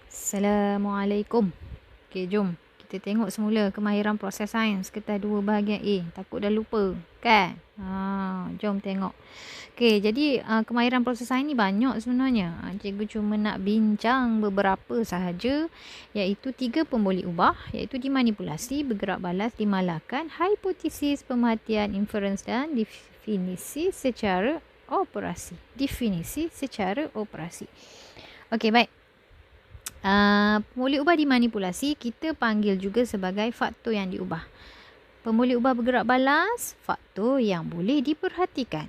Assalamualaikum. Okey, jom kita tengok semula kemahiran proses sains kelas 2 bahagian A. Takut dah lupa, kan? Jom tengok. Okey, jadi kemahiran proses sains ni banyak sebenarnya. Cikgu cuma nak bincang beberapa sahaja, iaitu 3 pemboleh ubah, iaitu dimanipulasi, bergerak balas, dimalakan, hipotesis, pemerhatian, inference dan definisi secara operasi. Definisi secara operasi. Okey, baik. Pemboleh ubah dimanipulasi kita panggil juga sebagai faktor yang diubah. Pemboleh ubah bergerak balas, faktor yang boleh diperhatikan.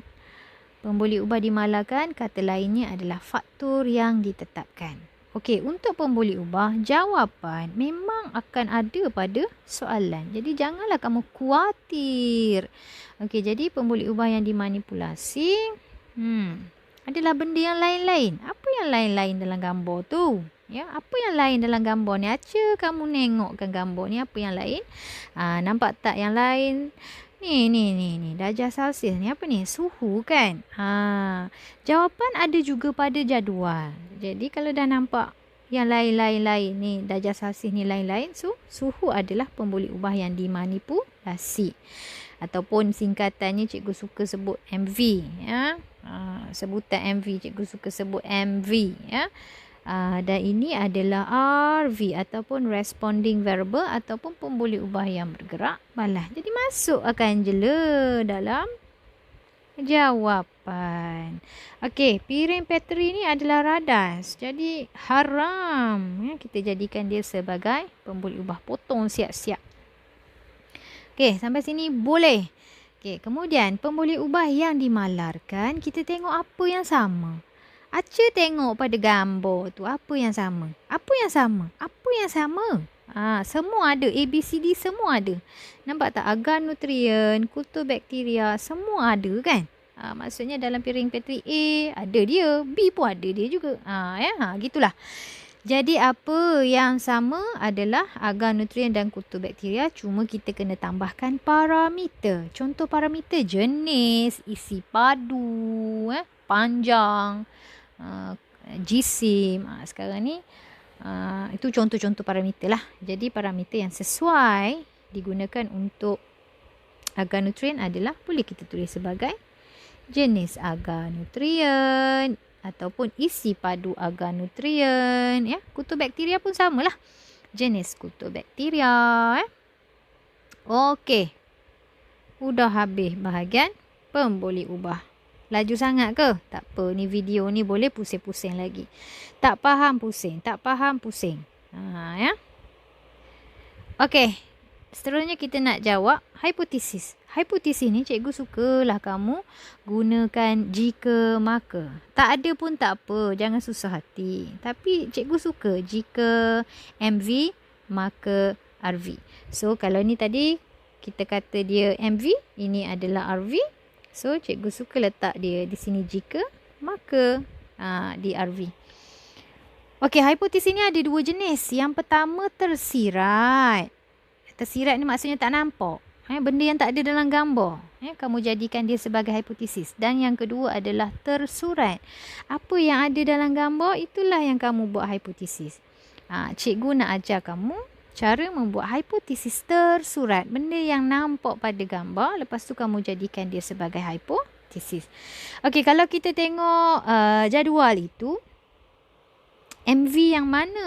Pemboleh ubah dimalakan, kata lainnya adalah faktor yang ditetapkan. Okey, untuk pemboleh ubah, jawapan memang akan ada pada soalan. Jadi janganlah kamu khawatir. Okey, jadi pemboleh ubah yang dimanipulasi adalah benda yang lain-lain. Apa yang lain-lain dalam gambar tu? Ya, apa yang lain dalam gambar ni? Aca kamu nengokkan gambar ni, apa yang lain? Nampak tak yang lain? Ni. Darjah Celsius ni apa ni? Suhu kan? Jawapan ada juga pada jadual. Jadi kalau dah nampak yang lain-lain ni, darjah Celsius ni lain-lain, so suhu adalah pemboleh ubah yang dimanipulasi. Ataupun singkatannya cikgu suka sebut MV, ya. Sebutan MV, cikgu suka sebut MV, ya. Dan ini adalah RV ataupun responding variable ataupun pemboleh ubah yang bergerak balas. Jadi masuk akan jela dalam jawapan. Okey, piring Petri ni adalah radas. Jadi haram, ya, kita jadikan dia sebagai pemboleh ubah. Potong siap-siap. Okey, sampai sini boleh. Okey, kemudian pemboleh ubah yang dimalarkan, kita tengok apa yang sama. Aca tengok pada gambar tu, apa yang sama? Apa yang sama? Apa yang sama? Semua ada. A, B, C, D semua ada. Nampak tak? Agar nutrien, kultur bakteria, semua ada kan? Maksudnya dalam piring Petri A ada dia, B pun ada dia juga. Gitulah. Jadi apa yang sama adalah agar nutrien dan kultur bakteria, cuma kita kena tambahkan parameter. Contoh parameter jenis, isi padu, panjang, jisim. Sekarang ni itu contoh-contoh parameter lah. Jadi parameter yang sesuai digunakan untuk agar nutrien adalah boleh kita tulis sebagai jenis agar nutrien ataupun isi padu agar nutrien, ya. Kultur bakteria pun samalah, jenis kultur bakteria, Okey, udah habis bahagian pemboleh ubah. Laju sangat ke? Tak apa, ni video ni boleh pusing-pusing lagi. Tak faham pusing, ya. Okey, seterusnya kita nak jawab hipotesis. Hipotesis ni cikgu sukalah kamu gunakan jika maka. Tak ada pun tak apa, jangan susah hati. Tapi cikgu suka jika MV maka RV. So kalau ni tadi kita kata dia MV, ini adalah RV. So cikgu suka letak dia di sini jika maka di RV. Okey, hipotesis ni ada 2 jenis. Yang pertama tersirat. Tersirat ni maksudnya tak nampak. Benda yang tak ada dalam gambar. Kamu jadikan dia sebagai hipotesis. Dan yang kedua adalah tersurat. Apa yang ada dalam gambar, itulah yang kamu buat hipotesis. Cikgu nak ajar kamu cara membuat hipotesis tersurat. Benda yang nampak pada gambar, lepas tu kamu jadikan dia sebagai hipotesis. Okey, kalau kita tengok jadual itu, MV yang mana?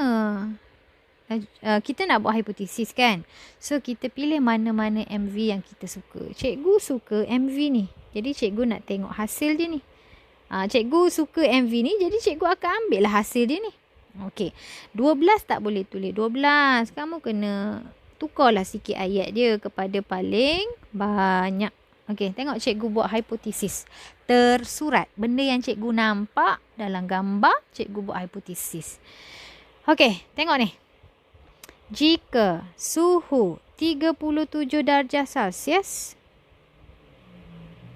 Kita nak buat hipotesis kan? So kita pilih mana-mana MV yang kita suka. Cikgu suka MV ni, jadi cikgu nak tengok hasil dia ni. Cikgu suka MV ni, jadi cikgu akan ambil lah hasil dia ni. Okey, 12 tak boleh tulis 12. Kamu kena tukarlah sikit ayat dia kepada paling banyak. Okey, tengok cikgu buat hipotesis tersurat. Benda yang cikgu nampak dalam gambar, cikgu buat hipotesis. Okey, tengok ni. Jika suhu 37 darjah Celsius,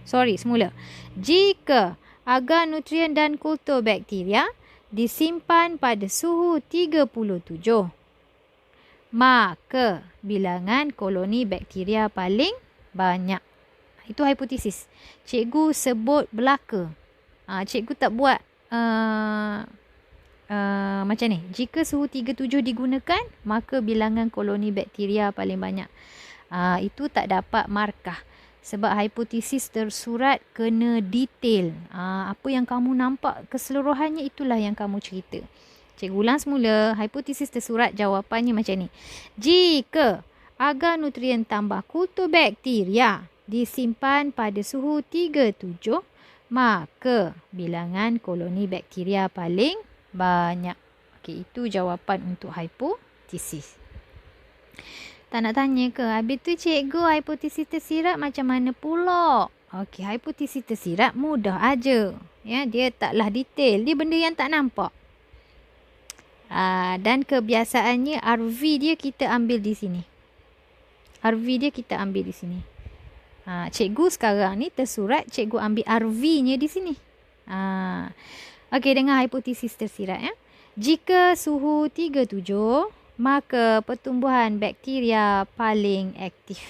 semula. Jika agar nutrien dan kultur bakteria disimpan pada suhu 37, maka bilangan koloni bakteria paling banyak. Itu hipotesis. Cikgu sebut belaka. Cikgu tak buat macam ni. Jika suhu 37 digunakan, maka bilangan koloni bakteria paling banyak. Itu tak dapat markah. Sebab hipotesis tersurat kena detail. Apa yang kamu nampak keseluruhannya, itulah yang kamu cerita. Cikgu ulang semula. Hipotesis tersurat jawapannya macam ni. Jika agar nutrien tambah kultur bakteria disimpan pada suhu 37, maka bilangan koloni bakteria paling banyak. Okey, itu jawapan untuk hipotesis. Tak nak tanya ke? Habis tu cikgu, hipotesis tersirat macam mana pula? Okey, hipotesis tersirat mudah aja. Ya, dia taklah detail. Dia benda yang tak nampak. Dan kebiasaannya RV dia kita ambil di sini. RV dia kita ambil di sini. Cikgu sekarang ni tersurat, cikgu ambil RV-nya di sini. Okey, dengan hipotesis tersirat ya. Jika suhu 37, maka pertumbuhan bakteria paling aktif.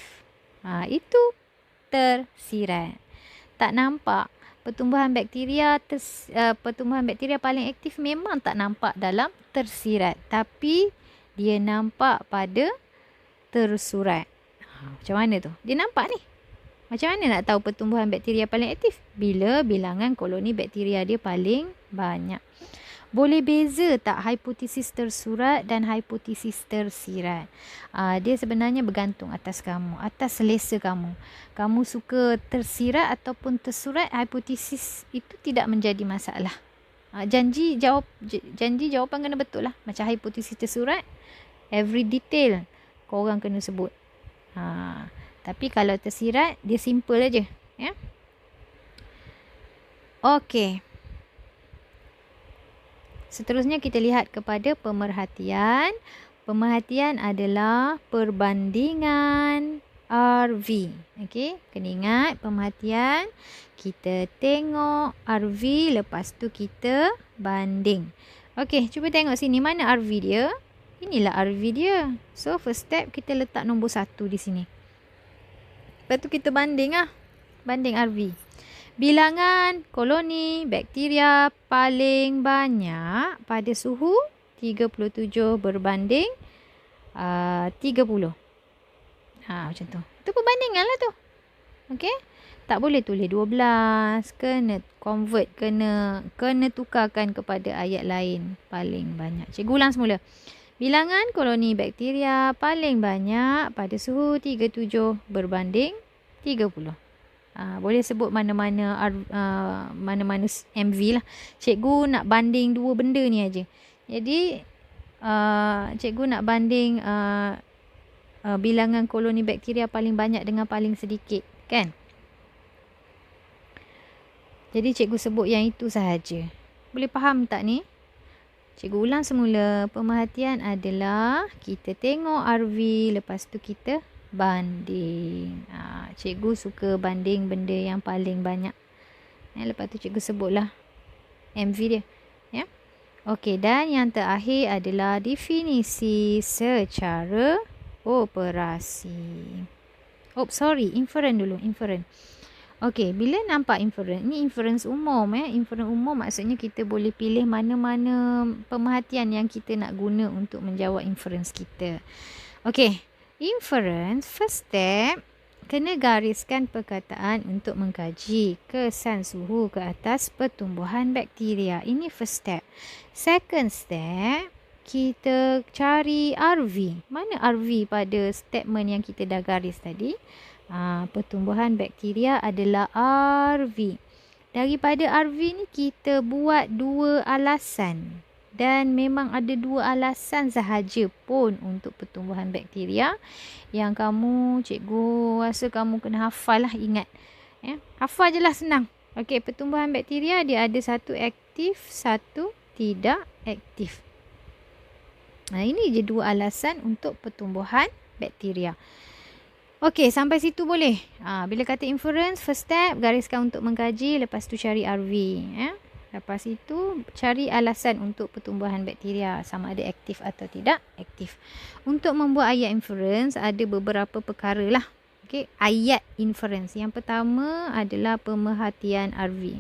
Itu tersirat. Tak nampak pertumbuhan bakteria paling aktif memang tak nampak dalam tersirat, tapi dia nampak pada tersurat. Macam mana tu? Dia nampak ni. Macam mana nak tahu pertumbuhan bakteria paling aktif? Bila bilangan koloni bakteria dia paling banyak. Boleh beza tak hipotesis tersurat dan hipotesis tersirat? Dia sebenarnya bergantung atas kamu, atas selesa kamu. Kamu suka tersirat ataupun tersurat, hipotesis itu tidak menjadi masalah. Janji jawapan kena betul lah. Macam hipotesis tersurat, every detail korang kena sebut. Tapi kalau tersirat, dia simple aja. Ya? Okey. Seterusnya kita lihat kepada pemerhatian. Pemerhatian adalah perbandingan RV. Okey, kena ingat pemerhatian. Kita tengok RV, lepas tu kita banding. Okey, cuba tengok sini. Mana RV dia? Inilah RV dia. So, first step kita letak nombor 1 di sini. Lepas tu kita banding lah. Banding RV. Bilangan koloni bakteria paling banyak pada suhu 37 berbanding 30. Macam tu. Itu perbandingan lah tu. Okey. Tak boleh tulis 12. Kena convert. Kena tukarkan kepada ayat lain. Paling banyak. Cikgu ulang semula. Bilangan koloni bakteria paling banyak pada suhu 37 berbanding 30. Boleh sebut mana-mana MV lah. Cikgu nak banding dua benda ni aja. Jadi cikgu nak banding bilangan koloni bakteria paling banyak dengan paling sedikit, kan? Jadi cikgu sebut yang itu sahaja. Boleh faham tak ni? Cikgu ulang semula. Pemerhatian adalah kita tengok RV, lepas tu kita banding. Cikgu suka banding benda yang paling banyak. Lepas tu cikgu sebutlah MV dia. Ya. Okey, dan yang terakhir adalah definisi secara operasi. Inferen dulu, inferen. Okey, bila nampak inferen, ni inference umum ya. Inference umum maksudnya kita boleh pilih mana-mana pemerhatian yang kita nak guna untuk menjawab inference kita. Okey, inference first step kena gariskan perkataan untuk mengkaji kesan suhu ke atas pertumbuhan bakteria. Ini first step. Second step, kita cari RV. Mana RV pada statement yang kita dah garis tadi? Pertumbuhan bakteria adalah RV. Daripada RV ni kita buat dua alasan. Dan memang ada dua alasan sahaja pun untuk pertumbuhan bakteria. Yang kamu, cikgu rasa kamu kena hafal lah, ingat. Ya? Hafal je lah, senang. Okey, pertumbuhan bakteria dia ada satu aktif, satu tidak aktif. Ini je dua alasan untuk pertumbuhan bakteria. Okey, sampai situ boleh. Bila kata inference, first step, gariskan untuk mengkaji, lepas tu cari RV. Lepas itu, cari alasan untuk pertumbuhan bakteria, sama ada aktif atau tidak aktif. Untuk membuat ayat inference, ada beberapa perkara lah. Okey, ayat inference. Yang pertama adalah pemerhatian RV.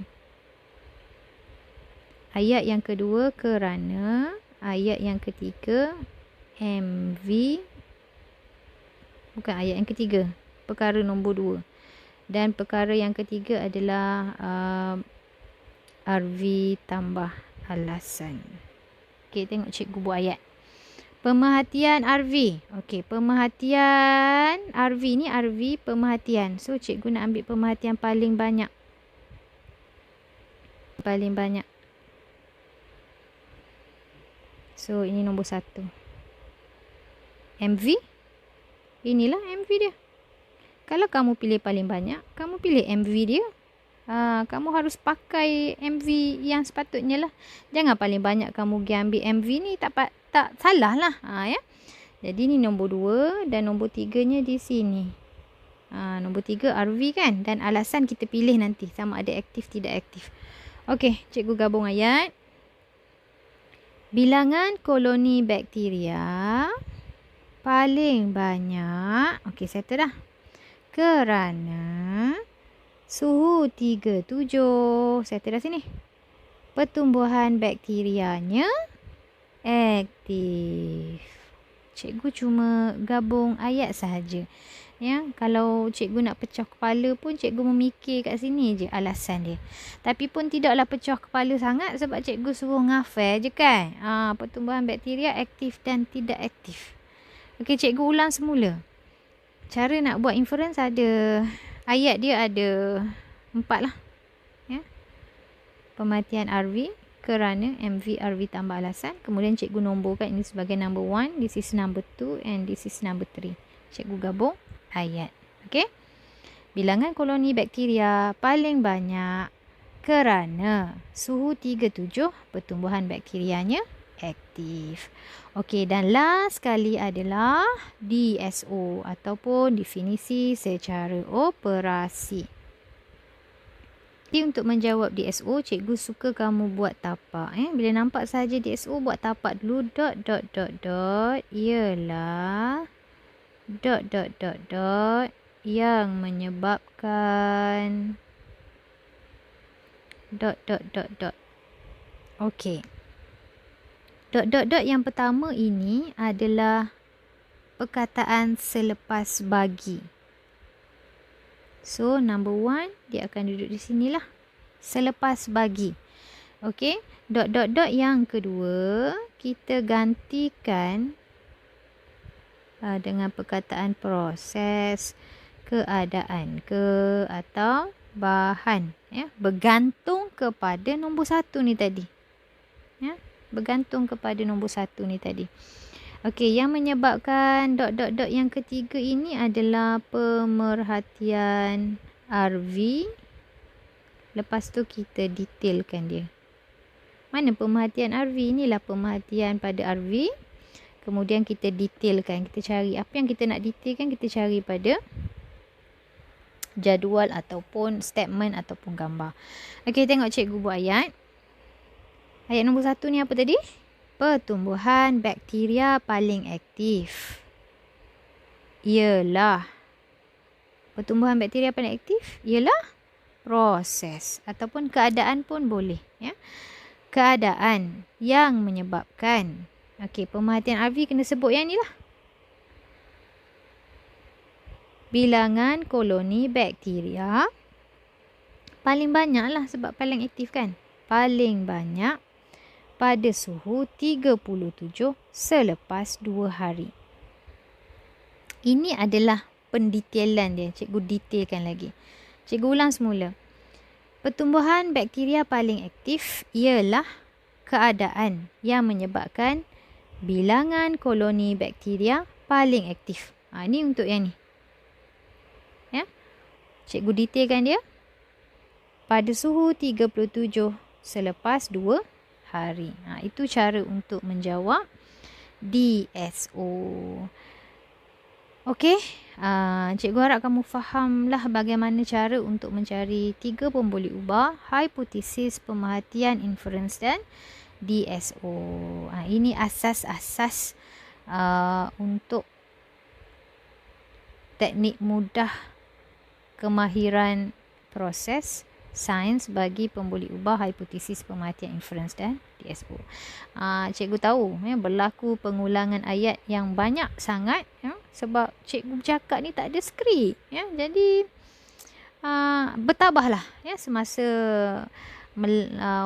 Ayat yang kedua kerana. Ayat yang ketiga MV. Bukan ayat yang ketiga. Perkara nombor 2. Dan perkara yang ketiga adalah RV tambah alasan. Okey, tengok cikgu buat ayat. Pemerhatian RV. Okey, pemerhatian RV ni RV pemerhatian. So, cikgu nak ambil pemerhatian paling banyak. Paling banyak. So, ini nombor 1. MV. Inilah MV dia. Kalau kamu pilih paling banyak, kamu pilih MV dia. Kamu harus pakai MV yang sepatutnya lah. Jangan paling banyak kamu pergi ambil MV ni, tak salah lah. Ya. Jadi ni nombor 2 dan nombor 3-nya di sini. Nombor 3 RV kan. Dan alasan kita pilih nanti sama ada aktif tidak aktif. Okey, cikgu gabung ayat. Bilangan koloni bakteria paling banyak. Okey, settle dah. Kerana suhu 37. Settle dah sini. Pertumbuhan bakterianya aktif. Cikgu cuma gabung ayat sahaja. Ya, kalau cikgu nak pecah kepala pun cikgu memikir kat sini je alasan dia. Tapi pun tidaklah pecah kepala sangat sebab cikgu suruh ngafal je kan. Pertumbuhan bakteria aktif dan tidak aktif. Okey, cikgu ulang semula. Cara nak buat inference ada. Ayat dia ada 4 lah. Ya. Pemerhatian RV kerana MV RV tambah alasan. Kemudian cikgu nomborkan ini sebagai number 1. This is number 2 and this is number 3. Cikgu gabung ayat. Okey. Bilangan koloni bakteria paling banyak kerana suhu 37 pertumbuhan bakterianya aktif. Okey, dan last sekali adalah DSO ataupun definisi secara operasi. Jadi untuk menjawab DSO, cikgu suka kamu buat tapak. Bila nampak saja DSO, buat tapak dulu. Ialah yang menyebabkan Okey. Yang pertama ini adalah perkataan selepas bagi. So, number 1 dia akan duduk di sinilah. Selepas bagi. Okey. Yang kedua, kita gantikan dengan perkataan proses, keadaan ke atau bahan. Ya, bergantung kepada nombor 1 ni tadi. Ya, bergantung kepada nombor 1 ni tadi. Okey, yang menyebabkan yang ketiga ini adalah pemerhatian RV. Lepas tu kita detailkan dia. Mana pemerhatian RV? Inilah pemerhatian pada RV. Kemudian kita detailkan. Kita cari apa yang kita nak detailkan, kita cari pada jadual ataupun statement ataupun gambar. Okey, tengok cikgu buat ayat. Ayat nombor 1 ni apa tadi? Pertumbuhan bakteria paling aktif ialah. Pertumbuhan bakteria paling aktif ialah proses ataupun keadaan pun boleh. Ya. Keadaan yang menyebabkan. Okey, pemerhatian RV kena sebut yang ni lah. Bilangan koloni bakteria paling banyak lah sebab paling aktif kan. Paling banyak pada suhu 37 selepas 2 hari. Ini adalah pendetailan dia. Cikgu detailkan lagi. Cikgu ulang semula. Pertumbuhan bakteria paling aktif ialah keadaan yang menyebabkan bilangan koloni bakteria paling aktif. Ini untuk yang ni. Ya. Cikgu detailkan dia. Pada suhu 37 selepas 2 hari. Itu cara untuk menjawab DSO. Okey. Cikgu harap kamu fahamlah bagaimana cara untuk mencari 3 pun boleh ubah, hipotesis, pemerhatian, inference dan DSO. Ini asas-asas untuk teknik mudah kemahiran proses sains bagi pemboleh ubah, hipotesis, pemerhatian, inference dan DSO. Cikgu tahu berlaku pengulangan ayat yang banyak sangat sebab cikgu bercakap ni tak ada skrip jadi bertabahlah semasa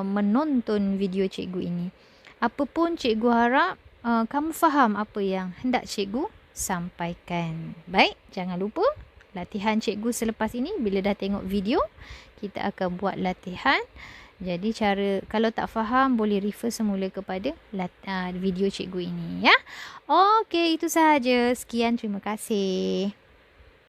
menonton video cikgu ini. Apapun cikgu harap kamu faham apa yang hendak cikgu sampaikan. Baik, jangan lupa latihan cikgu selepas ini. Bila dah tengok video, kita akan buat latihan. Jadi kalau tak faham boleh refer semula kepada video cikgu ini ya. Okey, itu sahaja. Sekian, terima kasih.